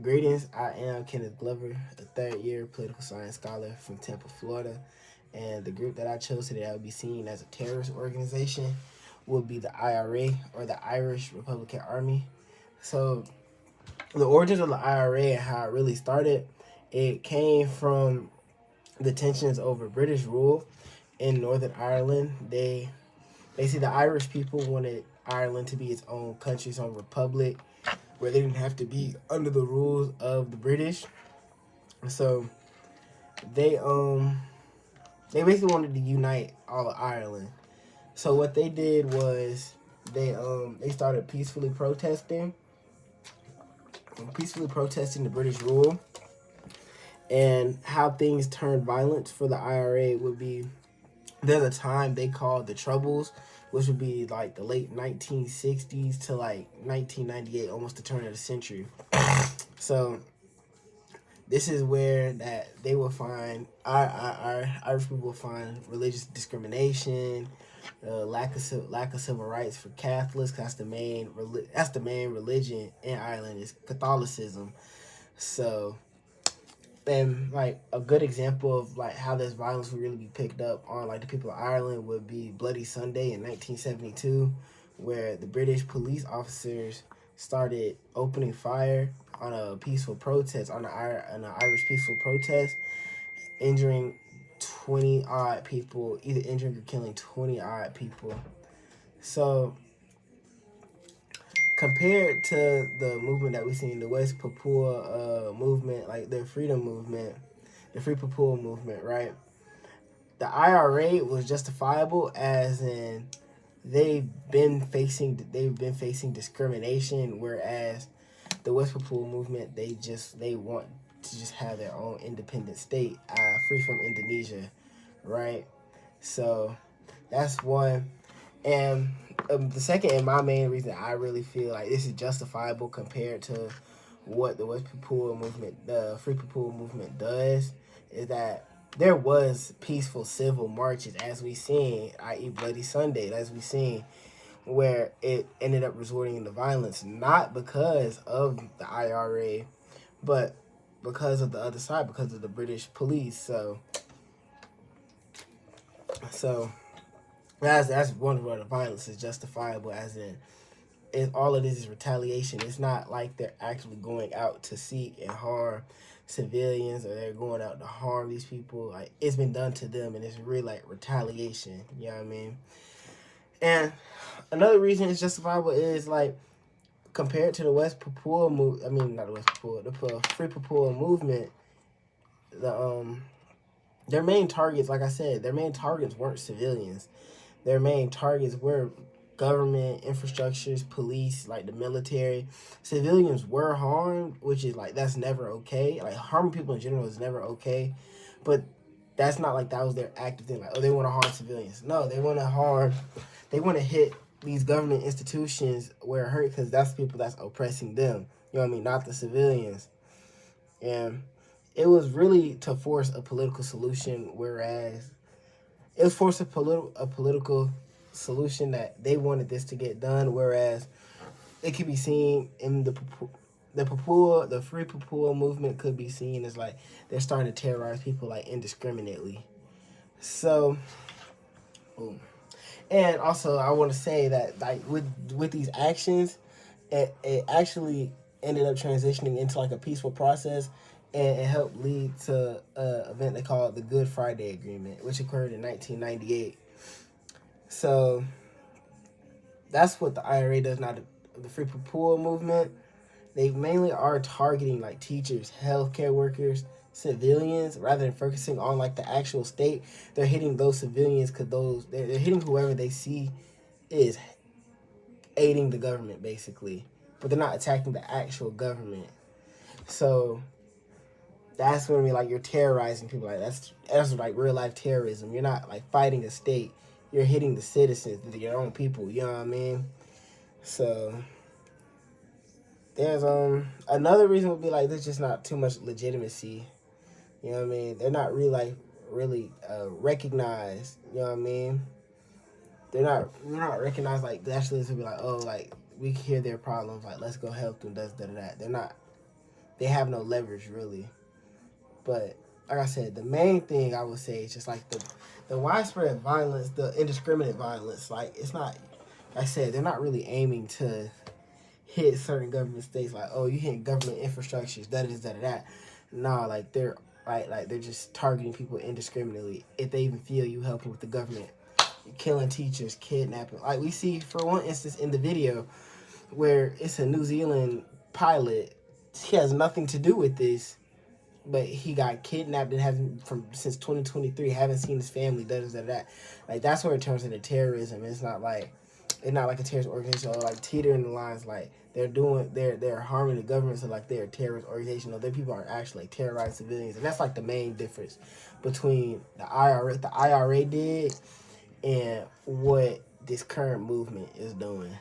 Greetings, I am Kenneth Glover, a third year political science scholar from Tampa, Florida. And the group that I chose today that would be seen as a terrorist organization would be the IRA, or the Irish Republican Army. So, the origins of the IRA and how it really started, it came from the tensions over British rule in Northern Ireland. Basically, the Irish people wanted Ireland to be its own country, its own republic, where they didn't have to be under the rules of the British. So they um they basically wanted to unite all of Ireland. So what they did was they started peacefully protesting the British rule, and how things turned violent for the IRA would be, there's a time they called the Troubles, which would be like the late 1960s to like 1998, almost the turn of the century. So this is where that they will find our Irish people will find religious discrimination, lack of civil rights for Catholics. That's the main religion in Ireland is Catholicism. So, and like a good example of like how this violence would really be picked up on like the people of Ireland would be Bloody Sunday in 1972, where the British police officers started opening fire on a peaceful protest, on an Irish peaceful protest, injuring 20 odd people, either injuring or killing 20 odd people. So compared to the movement that we see in the West Papua movement, like the freedom movement, the Free Papua movement, right? The IRA was justifiable, as in they've been facing discrimination, whereas the West Papua movement, they want to just have their own independent state, free from Indonesia, right? So that's one. And the second, and my main reason I really feel like this is justifiable compared to what the West Papua movement, the Free Papua movement does, is that there was peaceful civil marches, as we seen, i.e. Bloody Sunday, as we seen, where it ended up resorting into violence, not because of the IRA, but because of the other side, because of the British police. So that's one where the violence is justifiable, as in all of this is retaliation. It's not like they're actually going out to seek and harm civilians, or they're going out to harm these people. Like, it's been done to them, and it's really like retaliation. You know what I mean? And another reason it's justifiable is like, compared to the West Papua move. I mean, not the West Papua, the Free Papua movement. The their main targets, like I said, their main targets weren't civilians. Their main targets were government infrastructures, police, like the military. Civilians were harmed, which is like, that's never okay. Like, harming people in general is never okay, but that's not like that was their active thing. Like, oh, they want to harm civilians. No, they want to hit these government institutions where it hurt, because that's the people that's oppressing them. You know what I mean? Not the civilians. And it was really to force a political solution, whereas it was forced a political solution that they wanted this to get done, whereas it could be seen in the Free Papua movement could be seen as like they're starting to terrorize people like indiscriminately. So, boom. And also I want to say that like with these actions, it actually ended up transitioning into like a peaceful process, and it helped lead to an event they call the Good Friday Agreement, which occurred in 1998. So that's what the IRA does now. The Free Papua movement, they mainly are targeting like teachers, healthcare workers, civilians, rather than focusing on like the actual state. They're hitting those civilians because they're hitting whoever they see is aiding the government, basically, but they're not attacking the actual government. So that's when we like, you're terrorizing people. Like, that's like real life terrorism. You're not like fighting a state. You're hitting the citizens, your own people. You know what I mean? So there's another reason would be like, there's just not too much legitimacy. You know what I mean? They're not really recognized. You know what I mean? They're not recognized, like nationalists would be like, oh, like we hear their problems, like let's go help them. Does that. They're not. they have no leverage really. But like I said, the main thing I would say is just like the widespread violence, the indiscriminate violence. Like it's not, like I said, they're not really aiming to hit certain government states. Like, oh, you hitting government infrastructures, that is that or that. Nah, like they're like they're just targeting people indiscriminately. If they even feel you helping with the government, killing teachers, kidnapping. Like we see for one instance in the video where it's a New Zealand pilot. He has nothing to do with this, but he got kidnapped and hasn't from since 2023. Haven't seen his family. That. Like that's where it turns into terrorism. It's not like a terrorist organization or like teetering the lines. Like they're harming the government. So like they're a terrorist organization. Or their people are actually like, terrorizing civilians, and that's like the main difference between the IRA did and what this current movement is doing.